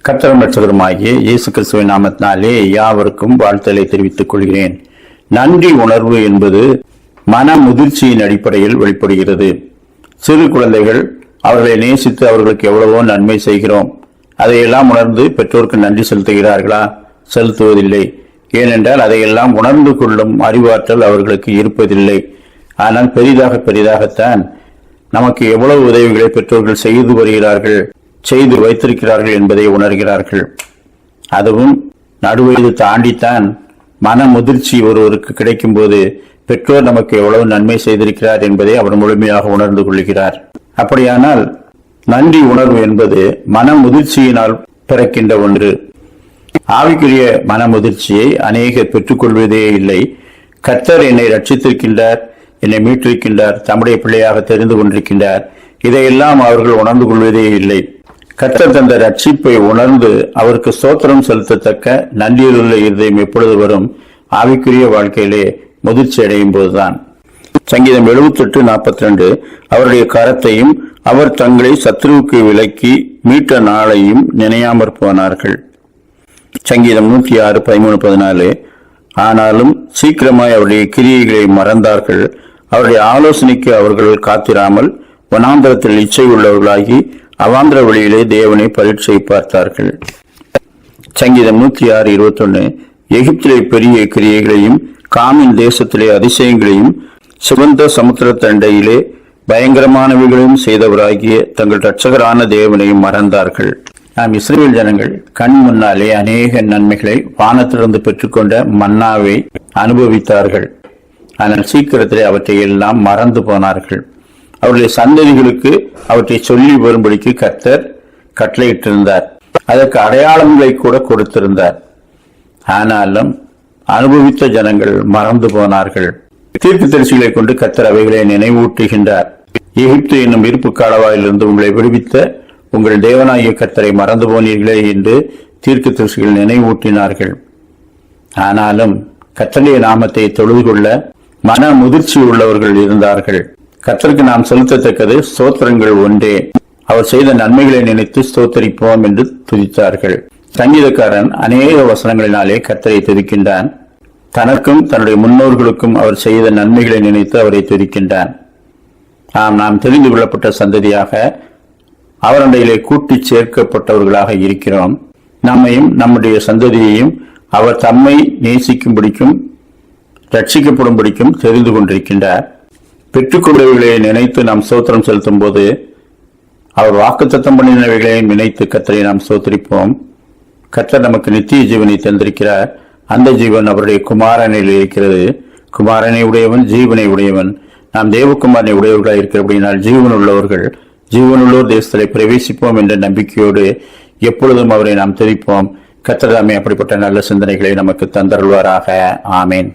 கர்த்தரும் இரட்சகருமாகிய இயேசு கிறிஸ்துவின் நாமத்தினாலே யாவருக்கும் வாழ்த்தலை தெரிவித்துக் கொள்கிறேன். நன்றி உணர்வு என்பது மன முதிர்ச்சியின் அடிப்படையில் வெளிப்படுகிறது. சிறு குழந்தைகள் அவர்களை நேசித்து அவர்களுக்கு எவ்வளவோ நன்மை செய்கிறோம். அதையெல்லாம் உணர்ந்து பெற்றோருக்கு நன்றி செலுத்துகிறார்களா? செலுத்துவதில்லை. ஏனென்றால் அதையெல்லாம் உணர்ந்து கொள்ளும் அறிவாற்றல் அவர்களுக்கு இருப்பதில்லை. ஆனால் பெரிதாகத்தான் நமக்கு எவ்வளவு உதவிகளை பெற்றோர்கள் செய்து வருகிறார்கள், செய்து வைத்திருக்கிறார்கள் என்பதை உணர்கிறார்கள். அதுவும் நடுவயது தாண்டித்தான் மன முதிர்ச்சி ஒருவருக்கு கிடைக்கும் போது பெற்றோர் நமக்கு எவ்வளவு நன்மை செய்திருக்கிறார் என்பதை அவர் முழுமையாக உணர்ந்து கொள்கிறார். அப்படியானால் நன்றி உணர்வு என்பது மன முதிர்ச்சியினால் பிறக்கின்ற ஒன்று. ஆவிக்குரிய மன முதிர்ச்சியை அநேகர் பெற்றுக்கொள்வதே இல்லை. கர்த்தர் என்னை ரட்சித்திருக்கின்றார், என்னை மீட்டிருக்கின்றார், தம்முடைய பிள்ளையாக தெரிந்து கொண்டிருக்கின்றார், இதையெல்லாம் அவர்கள் உணர்ந்து கொள்வதே இல்லை. கர்த்தர் தந்த ரட்சிப்பை உணர்ந்து அவருக்கு ஸ்தோத்திரம் செலுத்தத்தக்க நன்றியுள்ள இருதயம் எப்பொழுது வரும்? ஆவிக்குரிய வாழ்க்கையிலே முதிர்ச்சி அடையும் போதுதான். சங்கீதம் 78:42 அவருடைய கரத்தையும் அவர் தங்களை சத்ருவுக்கு விலக்கி மீட்ட நாளையும் நினையாமற் போனார்கள். சங்கீதம் 106:13-14 ஆனாலும் சீக்கிரமாய் அவருடைய கிரியைகளை மறந்தார்கள், அவருடைய ஆலோசனைக்கு அவர்கள் காத்திராமல் வனாந்தரத்தில் இச்சை உள்ளவர்களாகி அவாந்திர வழியிலே தேவனை பரீட்சை பார்த்தார்கள். சங்கீதம் 106:21 எகிப்திலே பெரிய கிரியைகளையும் காமின் தேசத்திலே அதிசயங்களையும் சிவந்த சமுத்திர தண்டையிலே பயங்கரமானவைகளையும் செய்தவராகிய தங்கள் இரட்சகரான தேவனையும் மறந்தார்கள். நாம் இஸ்ரவேல் ஜனங்கள் கண் முன்னாலே அநேக நன்மைகளை வானத்திலிருந்து பெற்றுக்கொண்ட மன்னாவை அனுபவித்தார்கள். ஆனால் சீக்கிரத்திலே அவற்றை எல்லாம் மறந்து போனார்கள். அவருடைய சந்ததிகளுக்கு அவற்றை சொல்லி வரும்படிக்கு கர்த்தர் கட்டளையிட்டிருந்தார். அதற்கு அடையாளங்களை கூட கொடுத்திருந்தார். ஆனாலும் அனுபவித்த ஜனங்கள் மறந்து போனார்கள். தீர்க்கதரிசிகளை கொண்டு கர்த்தர் அவைகளை நினைவூட்டுகின்றார். எகிப்து என்னும் இருப்பு காலவாயிலிருந்து உங்களை விடுவித்த உங்கள் தேவனாகிய கர்த்தரை மறந்து போனீர்களே என்று தீர்க்கதரிசிகள் நினைவூட்டினார்கள். ஆனாலும் கர்த்தருடைய நாமத்தை தொழுது கொள்ள மன முதிர்ச்சி உள்ளவர்கள் இருந்தார்கள். கர்த்தருக்கு நாம் செலுத்தத்தக்கது ஸ்தோத்திரங்கள் ஒன்றே. அவர் செய்த நன்மைகளை நினைத்து ஸ்தோத்தரிப்போம் என்று துதித்தார்கள். சங்கீதக்காரன் அநேக வசனங்களினாலே கர்த்தரை துதிக்கின்றான். தனக்கும் தன்னுடைய முன்னோர்களுக்கும் அவர் செய்த நன்மைகளை நினைத்து அவரை துதிக்கின்றான். நாம் தெரிந்து கொள்ளப்பட்ட சந்ததியாக அவரண்டையிலே கூட்டி சேர்க்கப்பட்டவர்களாக இருக்கிறோம். நம்மையும் நம்முடைய சந்ததியையும் அவர் தம்மை நேசிக்கும்படிக்கும் ரட்சிக்கப்படும்படிக்கும் தெரிந்து கொண்டிருக்கின்றார். பெற்றுக்கொண்டவைகளை நினைத்து நாம் ஸ்தோத்திரம் செலுத்தும் போது அவர் வாக்குத்தத்தம் பண்ணினவைகளை நினைத்து கர்த்தரை நாம் ஸ்தோத்திரிப்போம். கர்த்தர் நமக்கு நித்திய ஜீவனை தந்திருக்கிறார். அந்த ஜீவன் அவருடைய குமாரனில் இருக்கிறது. குமாரனை உடையவன் ஜீவனை உடையவன். நாம் தேவகுமாரனை உடையவர்களாக இருக்கிறபடினால் ஜீவன் உள்ளவர்கள் ஜீவனுள்ளோர் தேசத்திலே பிரவேசிப்போம் என்ற நம்பிக்கையோடு எப்பொழுதும் அவரை நாம் துதிப்போம். கர்த்தர் தாமே அப்படிப்பட்ட நல்ல சிந்தனைகளை நமக்கு தந்தருள்வாராக. ஆமேன்.